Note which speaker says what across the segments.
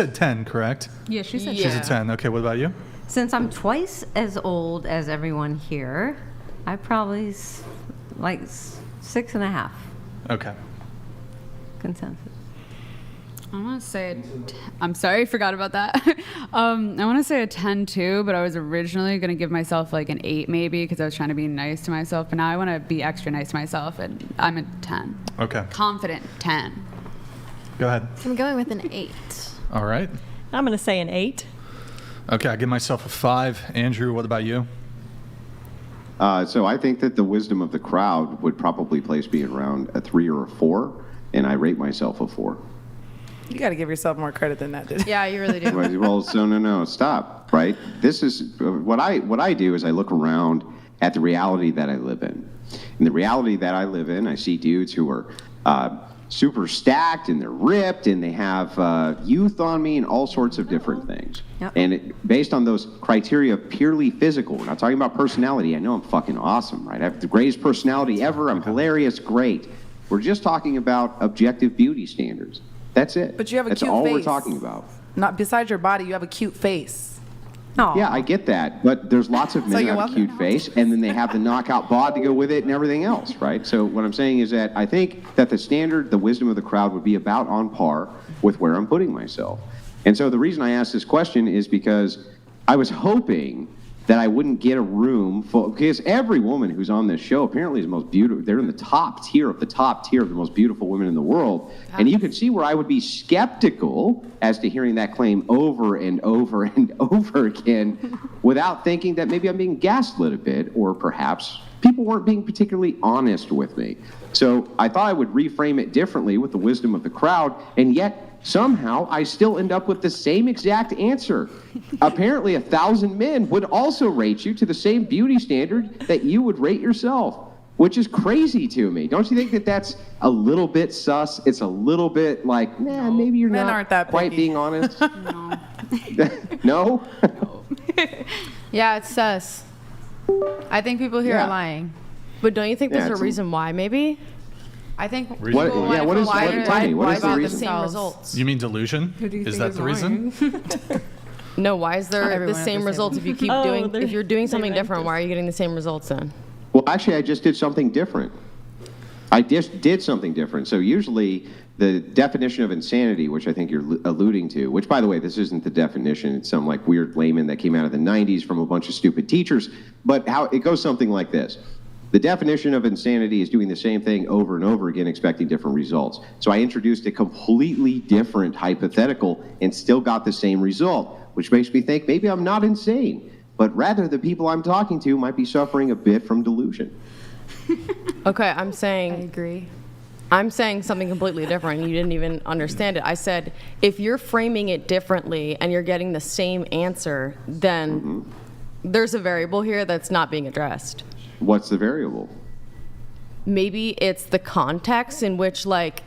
Speaker 1: said 10, correct?
Speaker 2: Yeah, she said
Speaker 1: She's a 10. Okay, what about you?
Speaker 3: Since I'm twice as old as everyone here, I probably like 6.5.
Speaker 1: Okay.
Speaker 3: Consensus.
Speaker 4: I want to say, I'm sorry, I forgot about that. I want to say a 10 too, but I was originally going to give myself like an 8 maybe because I was trying to be nice to myself, but now I want to be extra nice to myself, and I'm a 10.
Speaker 1: Okay.
Speaker 4: Confident 10.
Speaker 1: Go ahead.
Speaker 5: I'm going with an 8.
Speaker 1: All right.
Speaker 6: I'm going to say an 8.
Speaker 1: Okay, I give myself a 5. Andrew, what about you?
Speaker 7: So I think that the wisdom of the crowd would probably place me around a 3 or a 4, and I rate myself a 4.
Speaker 8: You got to give yourself more credit than that, dude.
Speaker 5: Yeah, you really do.
Speaker 7: Well, so no, stop, right? This is what I do is I look around at the reality that I live in. In the reality that I live in, I see dudes who are super stacked and they're ripped and they have youth on me and all sorts of different things.
Speaker 3: Yep.
Speaker 7: And based on those criteria of purely physical, we're not talking about personality. I know I'm fucking awesome, right? I have the greatest personality ever. I'm hilarious, great. We're just talking about objective beauty standards. That's it.
Speaker 8: But you have a
Speaker 7: That's
Speaker 8: cute
Speaker 7: all
Speaker 8: face.
Speaker 7: we're talking about.
Speaker 8: Not besides your body, you have a cute face.
Speaker 3: Oh.
Speaker 7: Yeah, I get that, but there's lots of men who have a cute face, and then they have the knockout bod to go with it and everything else, right? So what I'm saying is that I think that the standard, the wisdom of the crowd would be about on par with where I'm putting myself. And so the reason I asked this question is because I was hoping that I wouldn't get a room full, because every woman who's on this show apparently is the most beautiful. They're in the top tier of the most beautiful women in the world. And you can see where I would be skeptical as to hearing that claim over and over and over again without thinking that maybe I'm being gaslit a bit, or perhaps people weren't being particularly honest with me. So I thought I would reframe it differently with the wisdom of the crowd, and yet somehow I still end up with the same exact answer. Apparently 1,000 men would also rate you to the same beauty standard that you would rate yourself, which is crazy to me. Don't you think that that's a little bit sus? It's a little bit like, maybe you're
Speaker 8: Men
Speaker 7: not
Speaker 8: aren't that
Speaker 7: quite
Speaker 8: picky.
Speaker 7: being honest.
Speaker 4: No.
Speaker 7: No?
Speaker 5: Yeah, it's sus.
Speaker 2: I think people here
Speaker 7: Yeah.
Speaker 2: are lying.
Speaker 5: But don't you think
Speaker 7: Yeah,
Speaker 5: there's
Speaker 7: it's
Speaker 5: a reason why, maybe?
Speaker 2: I think
Speaker 1: What-
Speaker 2: people
Speaker 1: yeah,
Speaker 2: want
Speaker 7: what
Speaker 2: to
Speaker 7: is-
Speaker 2: why
Speaker 7: what- tell me, what
Speaker 5: why
Speaker 7: is the
Speaker 5: about
Speaker 7: reason?
Speaker 5: the same results?
Speaker 1: You mean delusion?
Speaker 2: Who do you
Speaker 1: Is
Speaker 2: think
Speaker 1: that
Speaker 2: is
Speaker 1: the reason?
Speaker 5: No, why is there
Speaker 2: Everyone
Speaker 5: the
Speaker 2: at the
Speaker 5: same
Speaker 2: same
Speaker 5: results if you keep
Speaker 6: Oh,
Speaker 5: doing,
Speaker 6: they're-
Speaker 5: if you're doing
Speaker 6: they
Speaker 5: something
Speaker 6: ranked
Speaker 5: different,
Speaker 6: us.
Speaker 5: why are you getting the same results then?
Speaker 7: Well, actually, I just did something different. I just did something different. So usually the definition of insanity, which I think you're alluding to, which, by the way, this isn't the definition. It's some like weird layman that came out of the 90s from a bunch of stupid teachers. But how it goes something like this. The definition of insanity is doing the same thing over and over again, expecting different results. So I introduced a completely different hypothetical and still got the same result, which makes me think maybe I'm not insane, but rather the people I'm talking to might be suffering a bit from delusion.
Speaker 5: Okay,
Speaker 2: I agree.
Speaker 5: I'm saying something completely different. You didn't even understand it. I said, if you're framing it differently and you're getting the same answer, then there's a variable here that's not being addressed.
Speaker 7: What's the variable?
Speaker 5: Maybe it's the context in which, like,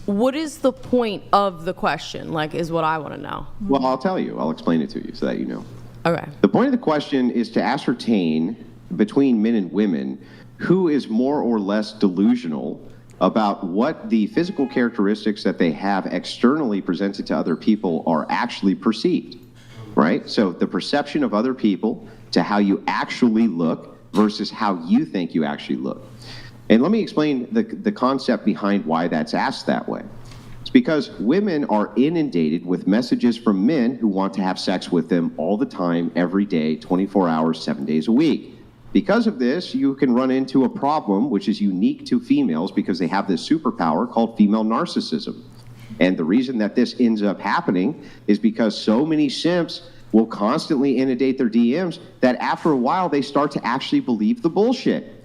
Speaker 5: what is the point of the question, like, is what I want to know.
Speaker 7: Well, I'll tell you. I'll explain it to you so that you know.
Speaker 5: Okay.
Speaker 7: The point of the question is to ascertain between men and women who is more or less delusional about what the physical characteristics that they have externally presented to other people are actually perceived, right? So the perception of other people to how you actually look versus how you think you actually look. And let me explain the concept behind why that's asked that way. It's because women are inundated with messages from men who want to have sex with them all the time, every day, 24 hours, 7 days a week. Because of this, you can run into a problem which is unique to females because they have this superpower called female narcissism. And the reason that this ends up happening is because so many simps will constantly inundate their DMs that after a while they start to actually believe the bullshit.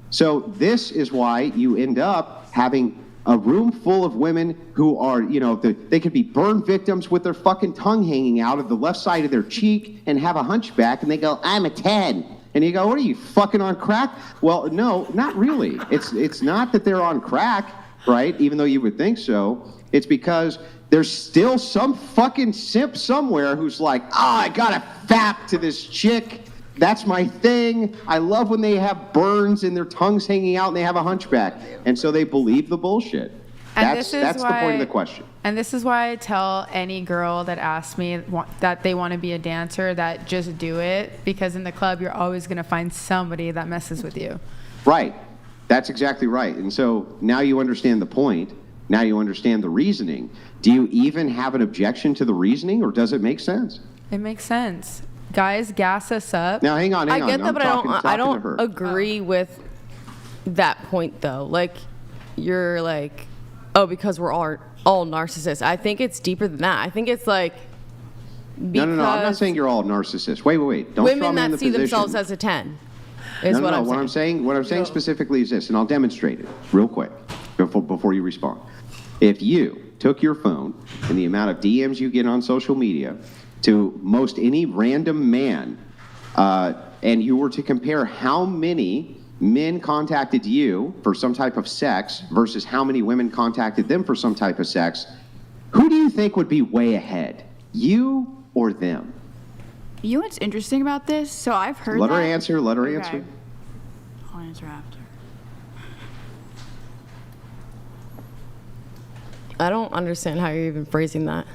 Speaker 7: So this is why you end up having a room full of women who are, they could be burn victims with their fucking tongue hanging out of the left side of their cheek and have a hunchback, and they go, I'm a 10. And you go, what are you, fucking on crack? Well, no, not really. It's not that they're on crack, right? Even though you would think so. It's because there's still some fucking simp somewhere who's like, I gotta fap to this chick. That's my thing. I love when they have burns and their tongues hanging out and they have a hunchback. And so they believe the bullshit.
Speaker 2: And
Speaker 7: That's
Speaker 2: this is
Speaker 7: the point of the
Speaker 2: why-
Speaker 7: question.
Speaker 2: And this is why I tell any girl that asks me that they want to be a dancer that just do it, because in the club you're always going to find somebody that messes with you.
Speaker 7: Right. That's exactly right. And so now you understand the point. Now you understand the reasoning. Do you even have an objection to the reasoning, or does it make sense?
Speaker 2: It makes sense. Guys gas us up.
Speaker 7: Now, hang on.
Speaker 5: I get
Speaker 7: I'm
Speaker 5: that, but
Speaker 7: talking
Speaker 5: I
Speaker 7: to
Speaker 5: don't
Speaker 7: her.
Speaker 5: agree with that point though. Like, you're like, oh, because we're all narcissists. I think it's deeper than that. I think it's like,
Speaker 7: No. I'm not saying you're all narcissists. Wait. Don't straw
Speaker 5: women
Speaker 7: man
Speaker 5: that
Speaker 7: the
Speaker 5: see themselves
Speaker 7: position.
Speaker 5: as a 10 is
Speaker 7: No.
Speaker 5: what I'm
Speaker 7: What I'm saying specifically is this, and I'll demonstrate it real quick before you respond. If you took your phone and the amount of DMs you get on social media to most any random man, and you were to compare how many men contacted you for some type of sex versus how many women contacted them for some type of sex, who do you think would be way ahead? You or them?
Speaker 6: You know what's interesting about this? So I've heard
Speaker 7: Let her
Speaker 6: that-
Speaker 7: answer. Let her
Speaker 6: Okay.
Speaker 7: answer.
Speaker 6: I'll answer after.
Speaker 5: I don't understand how you're even phrasing that.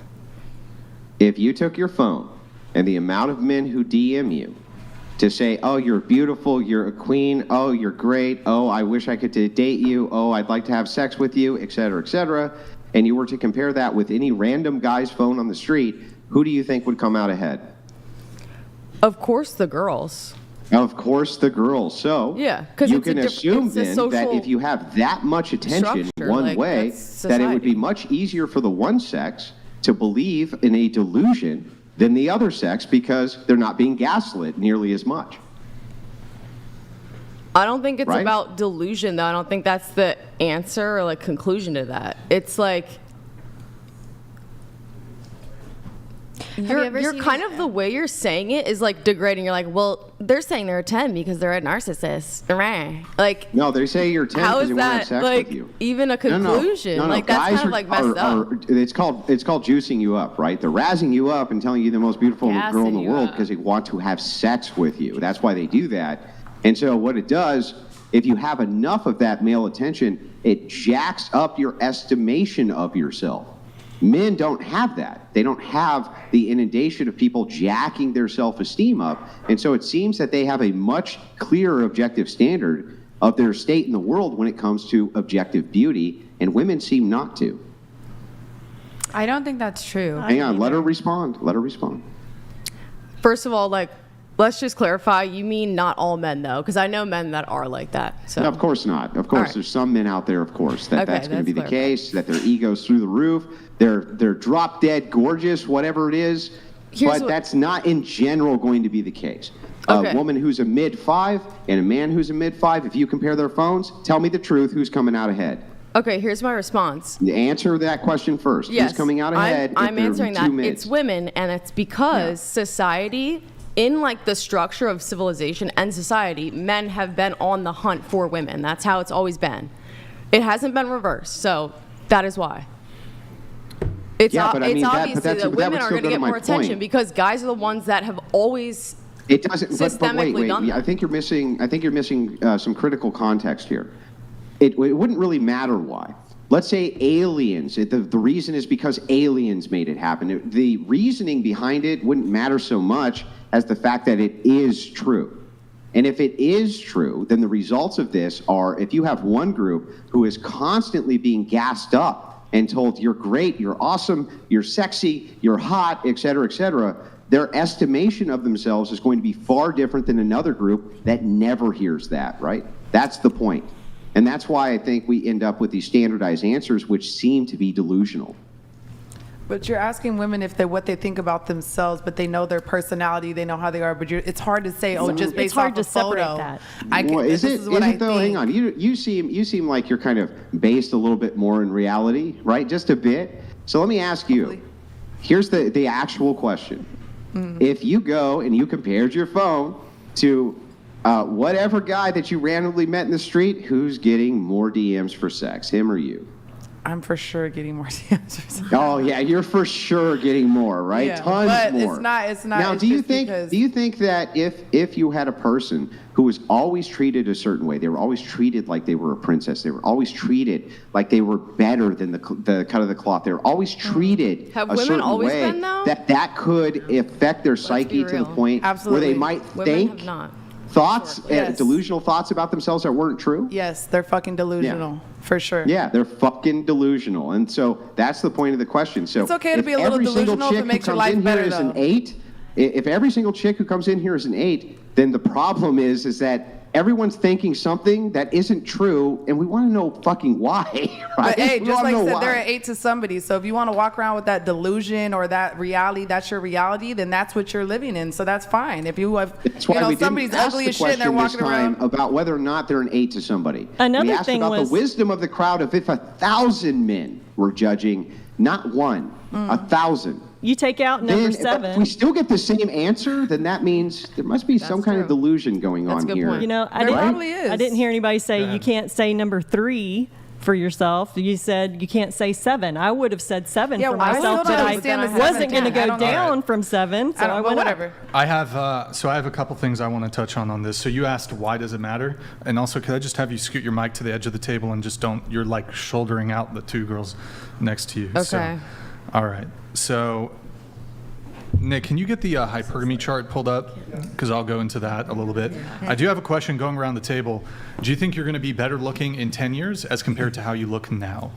Speaker 7: If you took your phone and the amount of men who DM you to say, oh, you're beautiful, you're a queen, oh, you're great, oh, I wish I could date you, oh, I'd like to have sex with you, et cetera, and you were to compare that with any random guy's phone on the street, who do you think would come out ahead?
Speaker 5: Of course, the girls.
Speaker 7: Of course, the girls. So
Speaker 5: Yeah, 'cause
Speaker 7: you
Speaker 5: it's a
Speaker 7: can assume
Speaker 5: it's a
Speaker 7: then that
Speaker 5: social
Speaker 7: if you have that much attention
Speaker 5: structure,
Speaker 7: one
Speaker 5: like,
Speaker 7: way,
Speaker 5: that's
Speaker 7: that it would be
Speaker 5: society.
Speaker 7: much easier for the one sex to believe in a delusion than the other sex because they're not being gaslit nearly as much.
Speaker 5: I don't think it's
Speaker 7: Right?
Speaker 5: about delusion, though. I don't think that's the answer or like conclusion to that. It's like you're kind of the way you're saying it is like degrading. You're like, well, they're saying they're a 10 because they're a narcissist. Like,
Speaker 7: No, they say you're 10
Speaker 5: how
Speaker 7: because
Speaker 5: is
Speaker 7: they want to have
Speaker 5: that
Speaker 7: sex
Speaker 5: like
Speaker 7: with you.
Speaker 5: even a conclusion?
Speaker 7: No.
Speaker 5: Like that's
Speaker 7: Guys
Speaker 5: kind of like messed up.
Speaker 7: it's called juicing you up, right? They're razzing you up and telling you the most beautiful girl in
Speaker 4: Gassing
Speaker 7: the
Speaker 4: you
Speaker 7: world
Speaker 4: up.
Speaker 7: because they want to have sex with you. That's why they do that. And so what it does, if you have enough of that male attention, it jacks up your estimation of yourself. Men don't have that. They don't have the inundation of people jacking their self-esteem up. And so it seems that they have a much clearer objective standard of their state in the world when it comes to objective beauty, and women seem not to.
Speaker 2: I don't think that's true.
Speaker 7: Hang on, let her respond. Let her respond.
Speaker 5: First of all, like, let's just clarify. You mean not all men, though, because I know men that are like that. So
Speaker 7: No, of course not. Of course,
Speaker 5: right.
Speaker 7: there's some men out there, of course, that
Speaker 5: Okay,
Speaker 7: that's going to be the
Speaker 5: that's
Speaker 7: case, that their ego's through the roof, they're drop dead gorgeous, whatever it is,
Speaker 5: Here's
Speaker 7: but
Speaker 5: what-
Speaker 7: that's not in general going to be the case.
Speaker 5: Okay.
Speaker 7: A woman who's a mid-5 and a man who's a mid-5, if you compare their phones, tell me the truth, who's coming out ahead?
Speaker 5: Okay, here's my response.
Speaker 7: Answer that question first.
Speaker 5: Yes,
Speaker 7: Who's coming out ahead? if
Speaker 5: I'm
Speaker 7: there are
Speaker 5: answering
Speaker 7: two
Speaker 5: that.
Speaker 7: mids?
Speaker 5: It's women, and it's because society, in like the structure of civilization and society, men have been on the hunt for women. That's how it's always been. It hasn't been reversed, so that is why. It's,
Speaker 7: Yeah, but I mean, that- but
Speaker 5: obviously
Speaker 7: that's-
Speaker 5: that
Speaker 7: but that
Speaker 5: women
Speaker 7: would
Speaker 5: are
Speaker 7: still
Speaker 5: going
Speaker 7: go
Speaker 5: to
Speaker 7: to
Speaker 5: get
Speaker 7: my
Speaker 5: more attention
Speaker 7: point.
Speaker 5: because guys are the ones that have always.
Speaker 7: It doesn't. But wait,
Speaker 5: systemically done
Speaker 7: I
Speaker 5: that.
Speaker 7: think you're missing some critical context here. It wouldn't really matter why. Let's say aliens. The reason is because aliens made it happen. The reasoning behind it wouldn't matter so much as the fact that it is true. And if it is true, then the results of this are if you have one group who is constantly being gassed up and told you're great, you're awesome, you're sexy, you're hot, et cetera, their estimation of themselves is going to be far different than another group that never hears that, right? That's the point. And that's why I think we end up with these standardized answers which seem to be delusional.
Speaker 8: But you're asking women if they what they think about themselves, but they know their personality, they know how they are. But it's hard to say, oh, just based
Speaker 9: hard
Speaker 8: off
Speaker 9: to
Speaker 8: a photo.
Speaker 9: separate that.
Speaker 7: Well, is
Speaker 8: this
Speaker 7: it?
Speaker 8: is what
Speaker 7: Is
Speaker 8: I
Speaker 7: it though?
Speaker 8: think.
Speaker 7: Hang on. You seem like you're kind of based a little bit more in reality, right? Just a bit. So let me ask you. Here's the actual question. If you go and you compared your phone to whatever guy that you randomly met in the street, who's getting more DMs for sex, him or you?
Speaker 8: I'm for sure getting more answers.
Speaker 7: Oh yeah, you're for sure getting more, right?
Speaker 8: Yeah,
Speaker 7: Tons
Speaker 8: but
Speaker 7: more.
Speaker 8: it's not.
Speaker 7: Now,
Speaker 8: it's
Speaker 7: do you
Speaker 8: just
Speaker 7: think
Speaker 8: because-
Speaker 7: that if you had a person who was always treated a certain way, they were always treated like they were a princess, they were always treated like they were better than the cut of the cloth, they were always treated
Speaker 5: Have
Speaker 7: a
Speaker 5: women
Speaker 7: certain
Speaker 5: always
Speaker 7: way,
Speaker 5: been, though?
Speaker 7: that could affect their psyche to the
Speaker 5: real.
Speaker 7: point where
Speaker 8: Absolutely.
Speaker 7: they might
Speaker 5: Women
Speaker 7: think
Speaker 5: have not.
Speaker 7: thoughts,
Speaker 8: Yes.
Speaker 7: delusional thoughts about themselves that weren't true.
Speaker 8: Yes, they're fucking delusional for sure.
Speaker 7: Yeah, they're fucking delusional, and so that's the point of the question. So
Speaker 8: It's okay to
Speaker 7: if
Speaker 8: be a little
Speaker 7: every single
Speaker 8: delusional if it
Speaker 7: chick who
Speaker 8: makes your
Speaker 7: comes
Speaker 8: life
Speaker 7: in here
Speaker 8: better,
Speaker 7: is an
Speaker 8: though.
Speaker 7: 8, if every single chick who comes in here is an 8, then the problem is that everyone's thinking something that isn't true, and we want to know fucking why. Right?
Speaker 8: But hey,
Speaker 7: We
Speaker 8: just
Speaker 7: wanna
Speaker 8: like I
Speaker 7: know
Speaker 8: said, they're
Speaker 7: why.
Speaker 8: an 8 to somebody. So if you want to walk around with that delusion or that reality, that's your reality, then that's what you're living in. So that's fine. If you have,
Speaker 7: That's why we
Speaker 8: somebody's
Speaker 7: didn't ask
Speaker 8: ugly
Speaker 7: the
Speaker 8: as shit and they're
Speaker 7: question this
Speaker 8: walking
Speaker 7: time
Speaker 8: around.
Speaker 7: about whether or not they're an 8 to somebody.
Speaker 9: Another
Speaker 7: we asked
Speaker 9: thing
Speaker 7: about
Speaker 9: was-
Speaker 7: the wisdom of the crowd of if 1,000 men were judging, not one, 1,000.
Speaker 9: You take out number
Speaker 7: Then, if we
Speaker 9: 7.
Speaker 7: still get the same answer, then that means there must be some kind of
Speaker 5: true.
Speaker 7: delusion going
Speaker 5: That's a
Speaker 7: on
Speaker 5: good
Speaker 7: here.
Speaker 5: point.
Speaker 9: You know,
Speaker 8: There probably is.
Speaker 9: I didn't hear anybody say you can't say number 3 for yourself. You said you can't say 7. I would have said 7
Speaker 8: Yeah,
Speaker 9: for
Speaker 8: well, I
Speaker 9: myself,
Speaker 8: still
Speaker 9: but
Speaker 8: don't
Speaker 9: I
Speaker 8: understand the
Speaker 9: wasn't going to
Speaker 8: 7. I
Speaker 9: go
Speaker 8: don't know.
Speaker 9: down from 7, so I
Speaker 8: I don't, but
Speaker 9: went up.
Speaker 8: whatever.
Speaker 1: I have a couple things I want to touch on this. So you asked why does it matter, and also could I just have you scoot your mic to the edge of the table and just don't, you're like shouldering out the two girls next to you.
Speaker 5: Okay.
Speaker 1: So, all right. So Nick, can you get the hypergamy chart pulled up? Because I'll go into that a little bit. I do have a question going around the table. Do you think you're going to be better looking in 10 years as compared to how you look now?